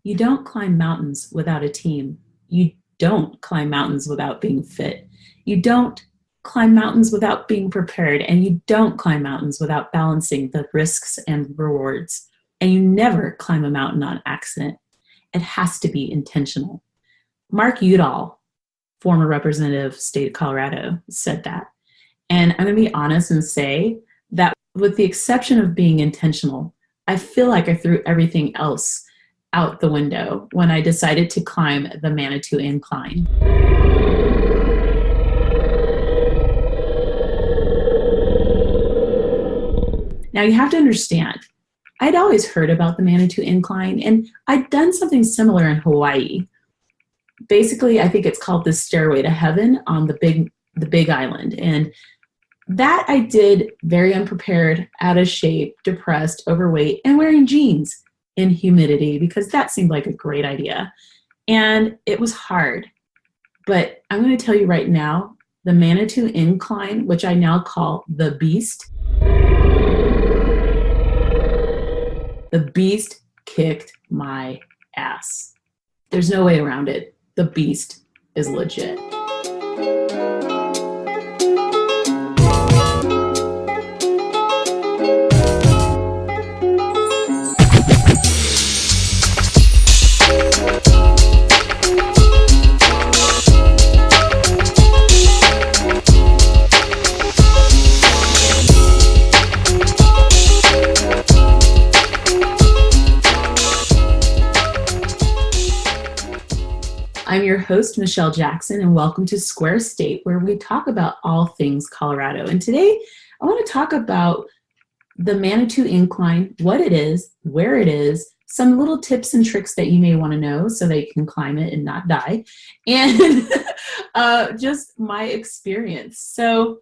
You don't climb mountains without a team. You don't climb mountains without being fit. You don't climb mountains without being prepared, and you don't climb mountains without balancing the risks and rewards. And you never climb a mountain on accident. It has to be intentional. Mark Udall, former representative of state of Colorado, said that. And I'm going to be honest and say that with the exception of being intentional, I feel like I threw everything else out the window when I decided to climb the Manitou Incline. Now you have to understand, I'd always heard about the Manitou Incline, and I'd done something similar in Hawaii. Basically, I think it's called the Stairway to Heaven on the Big Island. And that I did very unprepared, out of shape, depressed, overweight, and wearing jeans in humidity because that seemed like a great idea. And it was hard. But I'm going to tell you right now, the Manitou Incline, which I now call the Beast, the Beast kicked my ass. There's no way around it. The Beast is legit. I'm your host, Michelle Jackson, and welcome to Square State, where we talk about all things Colorado. And today, I want to talk about the Manitou Incline, what it is, where it is, some little tips and tricks that you may want to know so that you can climb it and not die, and just my experience. So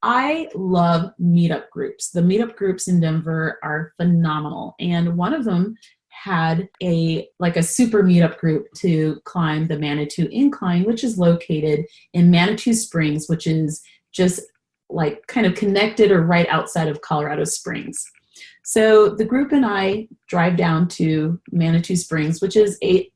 I love meetup groups. The meetup groups in Denver are phenomenal, and one of them had a super meetup group to climb the Manitou Incline, which is located in Manitou Springs, which is just like kind of connected or right outside of Colorado Springs. So the group and I drive down to Manitou Springs, which is a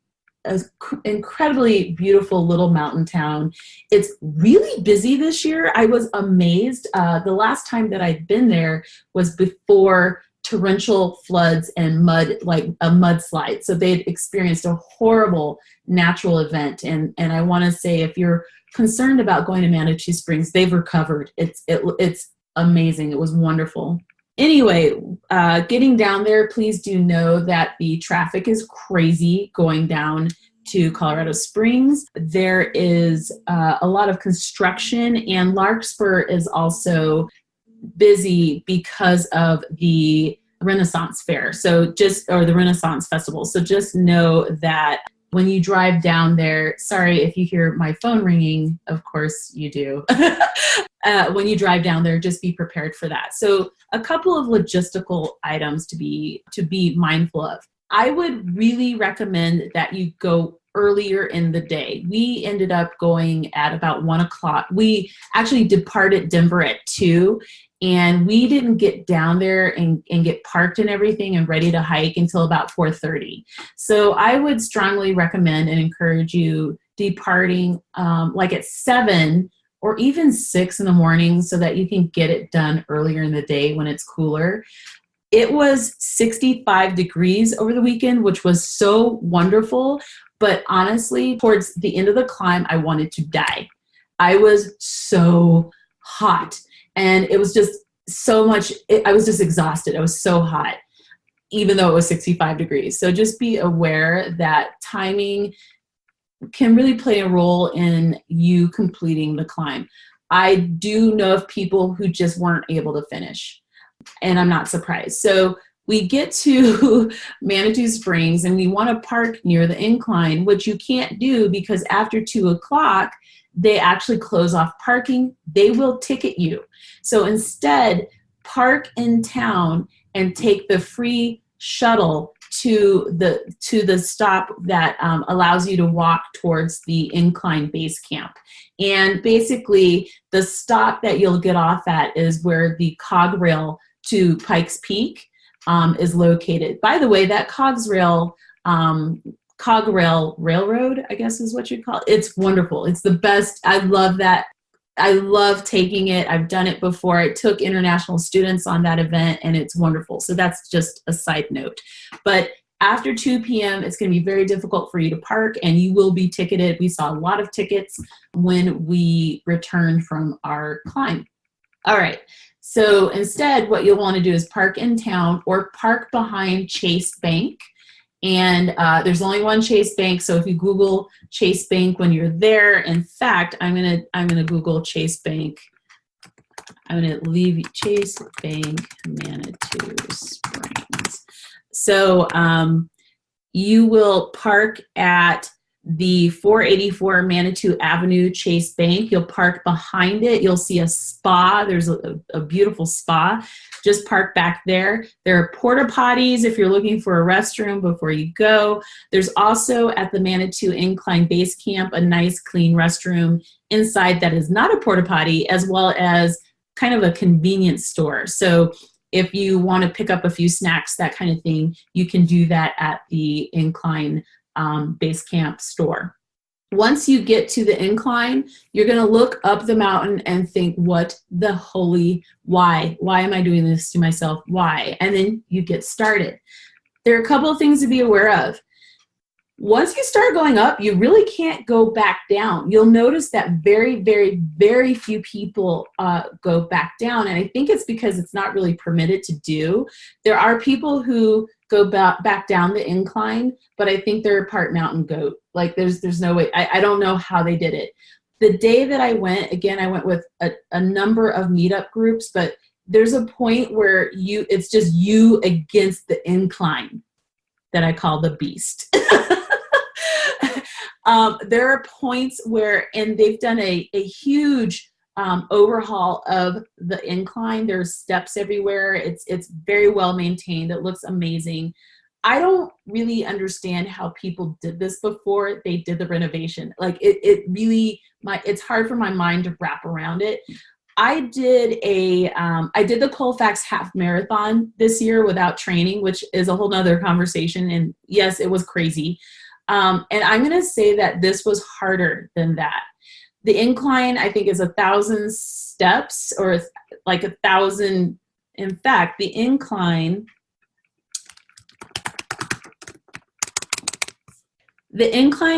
incredibly beautiful little mountain town. It's really busy this year. I was amazed. The last time that I'd been there was before torrential floods and mud, like a mudslide. So they'd experienced a horrible natural event. And I want to say, if you're concerned about going to Manitou Springs, they've recovered. It's amazing. It was wonderful. Anyway, getting down there, please do know that the traffic is crazy going down to Colorado Springs. There is a lot of construction, and Larkspur is also busy because of the Renaissance Fair. Or the Renaissance Festival. So just know that when you drive down there, sorry if you hear my phone ringing, of course you do. When you drive down there, just be prepared for that. So a couple of logistical items to be mindful of. I would really recommend that you go earlier in the day. We ended up going at about 1 o'clock. We actually departed Denver at 2, and we didn't get down there and get parked and everything and ready to hike until about 4:30. So I would strongly recommend and encourage you departing like at 7 or even 6 in the morning so that you can get it done earlier in the day when it's cooler. It was 65 degrees over the weekend, which was so wonderful. But honestly, towards the end of the climb, I wanted to die. I was so hot, and it was just so much. I was just exhausted. I was so hot, even though it was 65 degrees. So just be aware that timing can really play a role in you completing the climb. I do know of people who just weren't able to finish, and I'm not surprised. So we get to Manitou Springs and we want to park near the incline, which you can't do because after 2 o'clock, they actually close off parking. They will ticket you. So instead, park in town and take the free shuttle to the stop that allows you to walk towards the incline base camp. And basically, the stop that you'll get off at is where the cog rail to Pikes Peak is located. By the way, that cogs rail cog railroad, I guess is what you'd call it. It's wonderful. It's the best. I love that. I love taking it. I've done it before. I took international students on that event, and it's wonderful. So that's just a side note. But after 2 p.m., it's going to be very difficult for you to park, and you will be ticketed. We saw a lot of tickets when we returned from our climb. All right. So instead, what you'll want to do is park in town or park behind Chase Bank. And there's only one Chase Bank, so if you Google Chase Bank when you're there, in fact, I'm gonna Google Chase Bank. I'm gonna leave Chase Bank, Manitou Springs. So you will park at the 484 Manitou Avenue Chase Bank. You'll park behind it. You'll see a spa. There's a beautiful spa. Just park back there. There are porta potties if you're looking for a restroom before you go. There's also at the Manitou Incline Base Camp a nice clean restroom inside that is not a porta potty, as well as kind of a convenience store. So if you want to pick up a few snacks, that kind of thing, you can do that at the Incline Base Camp store. Once you get to the incline, you're going to look up the mountain and think, what the holy, why am I doing this to myself? Why? And then you get started. There are a couple of things to be aware of. Once you start going up, you really can't go back down. You'll notice that very, very, very few people go back down. And I think it's because it's not really permitted to do. There are people who go back down the incline, but I think they're part mountain goat. Like there's no way. I don't know how they did it. The day that I went, again, I went with a number of meetup groups, but there's a point where it's just you against the incline that I call the beast. There are points where, and they've done a huge overhaul of the incline. There's steps everywhere. It's very well maintained. It looks amazing. I don't really understand how people did this before they did the renovation. Like it really, it's hard for my mind to wrap around it. I did the Colfax half marathon this year without training, which is a whole nother conversation. And yes, it was crazy. And I'm going to say that this was harder than that. The incline, I think, is 1,000 steps, or like 1,000. In fact, the incline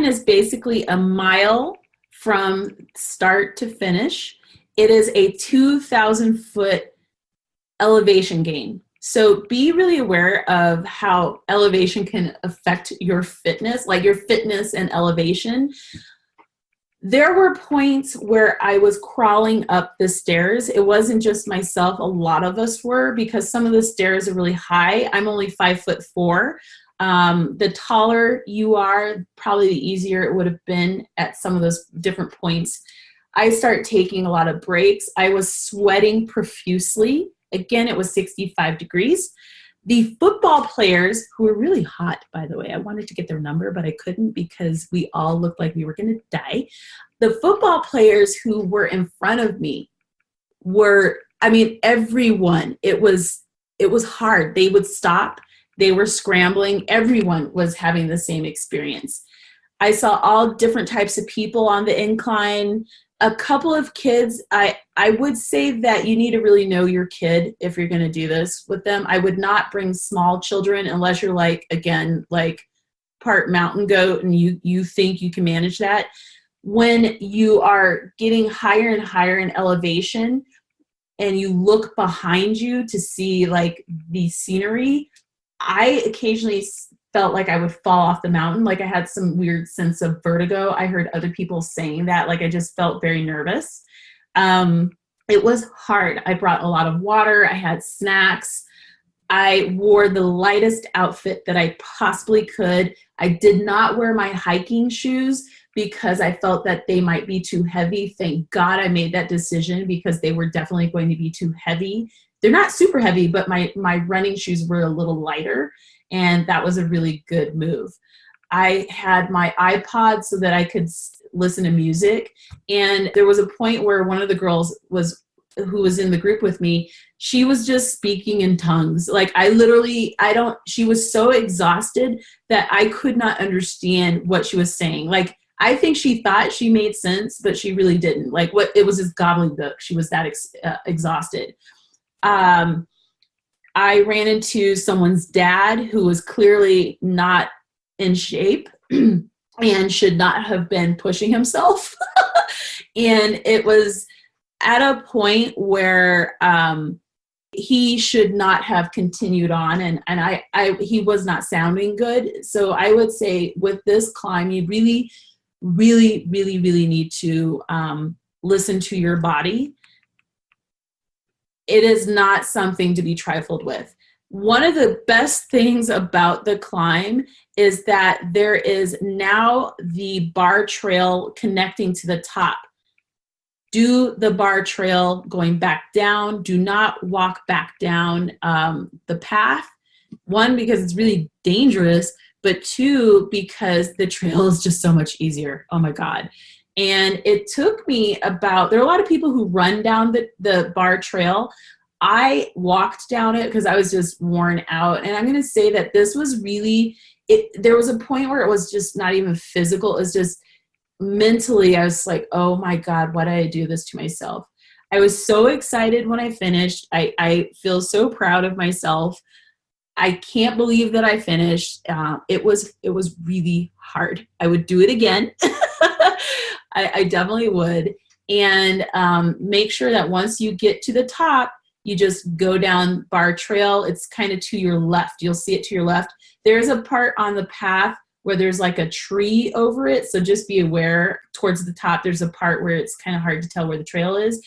is basically a mile from start to finish. It is a 2,000-foot elevation gain. So be really aware of how elevation can affect your fitness, like your fitness and elevation. There were points where I was crawling up the stairs. It wasn't just myself. A lot of us were, because some of the stairs are really high. I'm only 5'4". The taller you are, probably the easier it would have been at some of those different points. I started taking a lot of breaks. I was sweating profusely. Again, it was 65 degrees. The football players, who were really hot, by the way, I wanted to get their number, but I couldn't because we all looked like we were going to die. The football players who were in front of me were, I mean, everyone, it was hard. They would stop. They were scrambling. Everyone was having the same experience. I saw all different types of people on the incline. A couple of kids, I would say that you need to really know your kid if you're going to do this with them. I would not bring small children unless you're like, again, like part mountain goat and you think you can manage that. When you are getting higher and higher in elevation and you look behind you to see like the scenery, I occasionally felt like I would fall off the mountain. Like I had some weird sense of vertigo. I heard other people saying that. Like I just felt very nervous. It was hard. I brought a lot of water. I had snacks. I wore the lightest outfit that I possibly could. I did not wear my hiking shoes because I felt that they might be too heavy. Thank God I made that decision, because they were definitely going to be too heavy. They're not super heavy, but my running shoes were a little lighter. And that was a really good move. I had my iPod so that I could listen to music. And there was a point where one of the girls was who was in the group with me, she was just speaking in tongues. Like she was so exhausted that I could not understand what she was saying. Like, I think she thought she made sense, but she really didn't. Like, it was just gobbledygook. She was that exhausted. I ran into someone's dad who was clearly not in shape and should not have been pushing himself. And it was at a point where he should not have continued on, and he was not sounding good. So I would say with this climb, you really, really, really, really need to listen to your body. It is not something to be trifled with. One of the best things about the climb is that there is now the bar trail connecting to the top. Do the bar trail going back down. Do not walk back down the path. One, because it's really dangerous, but two, because the trail is just so much easier. Oh my God. And it took me there are a lot of people who run down the bar trail. I walked down it because I was just worn out. And I'm going to say that this was really, there was a point where it was just not even physical. It was just mentally, I was like, oh my God, why did I do this to myself? I was so excited when I finished. I feel so proud of myself. I can't believe that I finished. It was really hard. I would do it again. I definitely would. And make sure that once you get to the top, you just go down bar trail. It's kind of to your left. You'll see it to your left. There's a part on the path where there's like a tree over it. So just be aware towards the top, there's a part where it's kind of hard to tell where the trail is.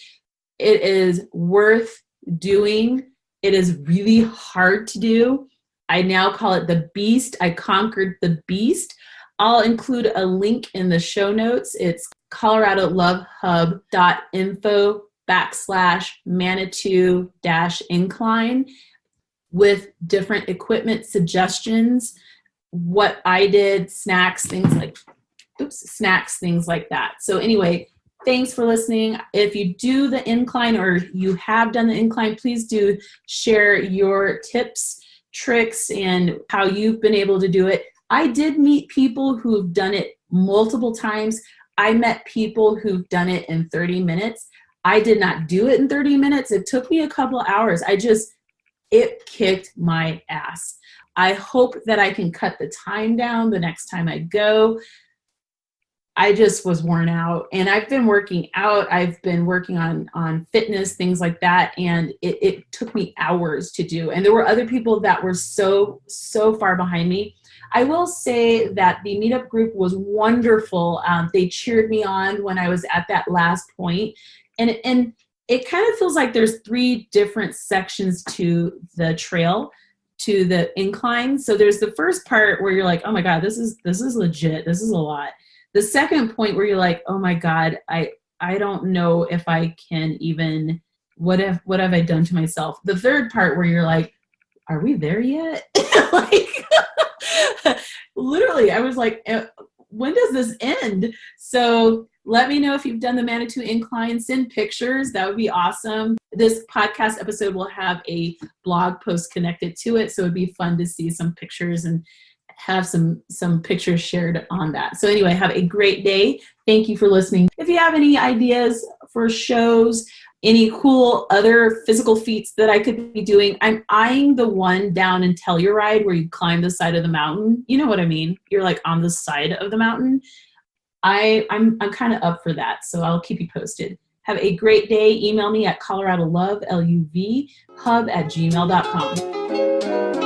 It is worth doing. It is really hard to do. I now call it the beast. I conquered the beast. I'll include a link in the show notes. It's coloradolovehub.info/Manitou-incline with different equipment suggestions, what I did, snacks, things like that. So anyway, thanks for listening. If you do the incline or you have done the incline, please do share your tips, tricks, and how you've been able to do it. I did meet people who've done it multiple times. I met people who've done it in 30 minutes. I did not do it in 30 minutes. It took me a couple of hours. It kicked my ass. I hope that I can cut the time down the next time I go. I just was worn out, and I've been working out. I've been working on fitness, things like that. And it took me hours to do. And there were other people that were so far behind me. I will say that the meetup group was wonderful. They cheered me on when I was at that last point. And it kind of feels like there's 3 different sections to the trail, to the incline. So there's the first part where you're like, oh my God, this is legit. This is a lot. The second point where you're like, oh my God, I don't know if I can even, what have I done to myself? The third part where you're like, are we there yet? Like, literally, I was like, when does this end? So let me know if you've done the Manitou Incline. Send pictures. That would be awesome. This podcast episode will have a blog post connected to it. So it'd be fun to see some pictures and have some pictures shared on that. So anyway, have a great day. Thank you for listening. If you have any ideas for shows, any cool other physical feats that I could be doing, I'm eyeing the one down in Telluride where you climb the side of the mountain. You know what I mean? You're like on the side of the mountain. I'm kind of up for that. So I'll keep you posted. Have a great day. Email me at coloradolove, LUV, hub@gmail.com.